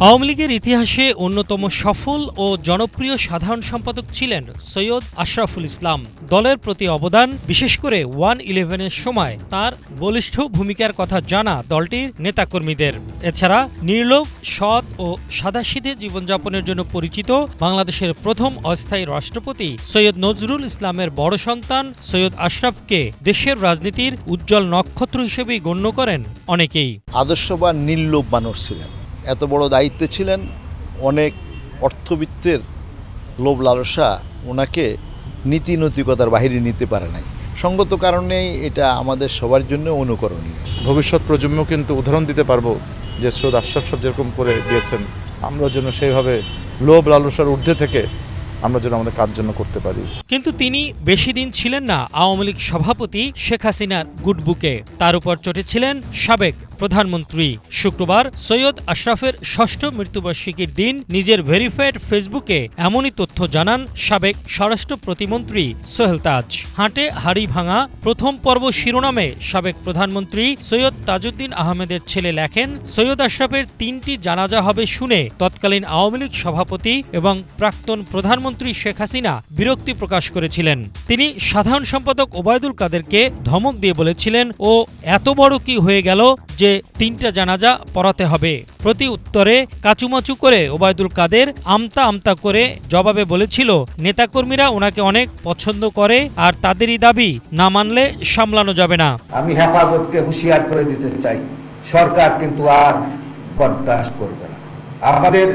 আওয়ামী লীগের ইতিহাসে অন্যতম সফল ও জনপ্রিয় সাধারণ সম্পাদক ছিলেন সৈয়দ আশরাফুল ইসলাম। দলের প্রতি অবদান, বিশেষ করে 1-11-এর সময় তার বলিষ্ঠ ভূমিকার কথা জানা দলটির নেতাকর্মীদের। এছাড়া নির্লোভ, সৎ ও সাদাসিধে জীবনযাপনের জন্য পরিচিত বাংলাদেশের প্রথম অস্থায়ী রাষ্ট্রপতি সৈয়দ নজরুল ইসলামের বড় সন্তান সৈয়দ আশরাফকে দেশের রাজনীতির উজ্জ্বল নক্ষত্র হিসেবেই গণ্য করেন অনেকেই। আদর্শবান নির্লোভ মানুষ ছিলেন, এত বড় দায়িত্বে ছিলেন। অনেক অর্থবিত্তের লোভ লালসা ওনাকে নীতি নৈতিকতার বাহিরে নিতে পারে নাই। সঙ্গত কারণেই এটা আমাদের সবার জন্য অনুকরণীয়। ভবিষ্যৎ প্রজন্ম কিন্তু উদাহরণ দিতে পারবো যে সৈয়দ আশরাফ সাহেব যেরকম করে দিয়েছেন, আমরা যেন সেইভাবে লোভ লালসার ঊর্ধ্বে থেকে আমরা যেন আমাদের কাজ জন্য করতে পারি। কিন্তু তিনি বেশি দিন ছিলেন না আওয়ামী লীগ সভাপতি শেখ হাসিনার গুডবুকে। তার উপর চটেছিলেন সাবেক প্রধানমন্ত্রী। শুক্রবার সৈয়দ আশরাফের ষষ্ঠ মৃত্যুবার্ষিকীর দিন নিজের ভেরিফাইড ফেসবুকে এমনই তথ্য জানান সাবেক স্বরাষ্ট্র প্রতিমন্ত্রী সোহেল তাজ। হাটে হাড়ি ভাঙা প্রথম পর্ব শিরোনামে সাবেক প্রধানমন্ত্রী সৈয়দ তাজউদ্দিন আহমেদের ছেলে লেখেন, সৈয়দ আশরাফের 3টি জানাজা হবে শুনে তৎকালীন আওয়ামী লীগ সভাপতি এবং প্রাক্তন প্রধানমন্ত্রী শেখ হাসিনা বিরক্তি প্রকাশ করেছিলেন। তিনি সাধারণ সম্পাদক ওবায়দুল কাদেরকে ধমক দিয়ে বলেছিলেন, ও এত বড় কি হয়ে গেল যে 3টা জানাজা পড়াতে হবে। প্রতি উত্তরে কাচুমাচু করে ওবায়দুল কাদের আমতা আমতা করে জবাবে বলেছিল, নেতাকর্মীরা ওনাকে অনেক পছন্দ করে আর তাদেরই দাবি না মানলে সামলানো যাবে না। আমি হেফাজতকে হুঁশিয়ার করে দিতে চাই, সরকার কিন্তু আর বরদাস্ত করবে না। আমাদের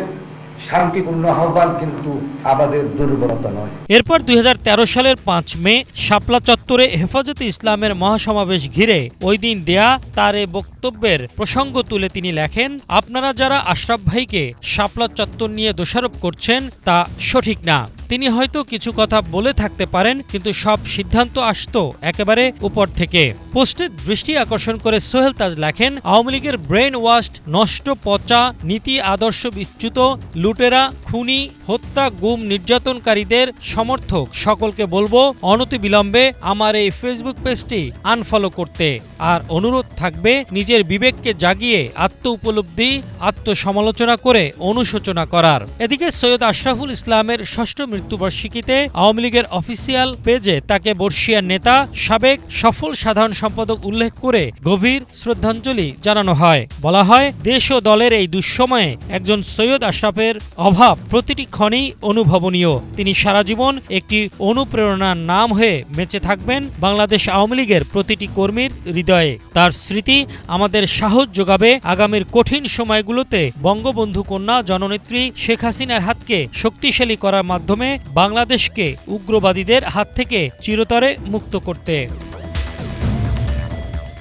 শান্তিপূর্ণ আহ্বান কিন্তু আমাদের দুর্বলতা নয়। এরপর 2013 সালের 5 মে শাপলা চত্বরে হেফাজতে ইসলামের মহাসমাবেশ ঘিরে ওই দিন দেয়া তার এ বক্তব্যের প্রসঙ্গ তুলে তিনি লেখেন, আপনারা যারা আশরাফ ভাইকে শাপলা চত্বর নিয়ে দোষারোপ করছেন তা সঠিক না। তিনি হয়তো কিছু কথা বলে থাকতে পারেন, কিন্তু সব সিদ্ধান্ত আসতো একেবারে উপর থেকে। পোস্টে দৃষ্টি আকর্ষণ করে সোহেল তাজ লেখেন, আওয়ামী লীগের ব্রেন ওয়াশড, নষ্ট, পচা, নীতি আদর্শ বিচ্যুত, লুটেরা, খুনি, হত্যা, গুম, নির্যাতনকারীদের সমর্থক সকলকে বলবো অনতিবিলম্বে আমার এই ফেসবুক পেজটি আনফলো করতে। আর অনুরোধ থাকবে নিজের বিবেককে জাগিয়ে আত্ম উপলব্ধি, আত্মসমালোচনা করে অনুশোচনা করার। এদিকে সৈয়দ আশরাফুল ইসলামের ষষ্ঠ মৃত্যুবার্ষিকীতে আওয়ামী লীগের অফিসিয়াল পেজে তাকে বর্ষিয়ার নেতা, সাবেক সফল সাধারণ সম্পাদক উল্লেখ করে গভীর শ্রদ্ধাঞ্জলি জানানো হয়। বলা হয়, দেশ ও দলের এই দুঃসময়ে একজন সৈয়দ আশরাফের অভাব প্রতিটি ক্ষণেই অনুভবনীয়। তিনি সারা জীবন একটি অনুপ্রেরণার নাম হয়ে বেঁচে থাকবেন বাংলাদেশ আওয়ামী লীগের প্রতিটি কর্মীর হৃদয়ে। তার স্মৃতি আমাদের সাহস যোগাবে আগামীর কঠিন সময়গুলোতে বঙ্গবন্ধু কন্যা জননেত্রী শেখ হাসিনার হাতকে শক্তিশালী করার মাধ্যমে বাংলাদেশকে উগ্রবাদীদের হাত থেকে চিরতরে মুক্ত করতে।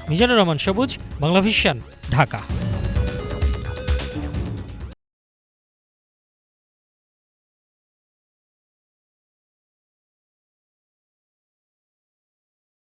মিজানুর রহমান সবুজ, বাংলা ভিশন, ঢাকা।